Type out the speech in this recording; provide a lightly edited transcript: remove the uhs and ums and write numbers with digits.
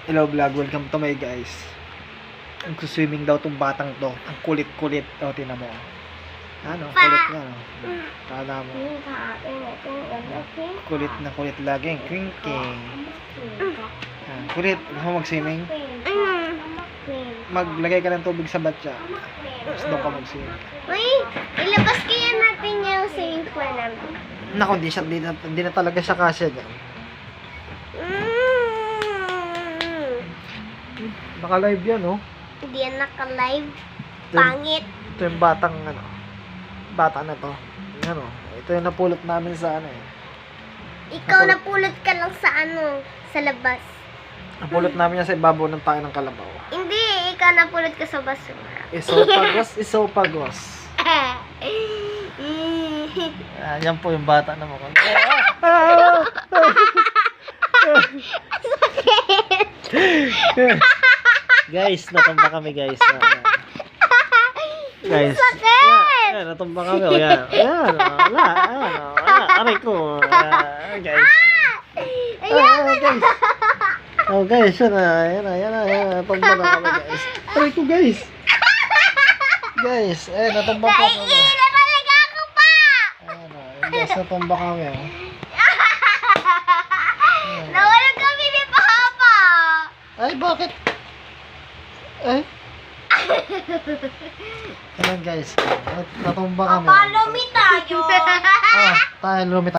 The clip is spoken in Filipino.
Hello vlog, welcome to my guys. Swimming daw tong batang to. Ang kulit-kulit. O, tinan mo. Ano, kulit nga. Kala mo. Kulit na kulit laging. Kwinking. Kulit. Gusto mo mag-swimming? Maglagay ka ng tubig sa batya. Tapos doon ka mag-swimming. Uy, ilabas kaya natin yung swimming pool namin. Naku, hindi na talaga siya kasya dyan. Naka-live yan, oh. Hindi yan naka-live. Pangit. Ito yung batang, bata na to. Ano, ito yung napulot namin sa Ikaw napulot ka lang sa sa labas. Napulot namin yan sa ibabaw ng tayo ng kalabaw. Hindi, ikaw napulot ka sa basura. Isopagos. Yan po yung bata na mukhang. Guys, natumba kami guys. Guys. Yan, natumba kami. O, yan. Yan. Aray ko. Guys. Guys. Oh guys, yan na. Natumba na kami guys. Aray ko guys. Guys, natumba pa kami. Talaga ako pa! Guys, natumba kami. Nawala kami ni Papa! Ay, bakit? Ay. Ayan guys, natumba kami. Papa, lumitayo! Tayo lumitayo.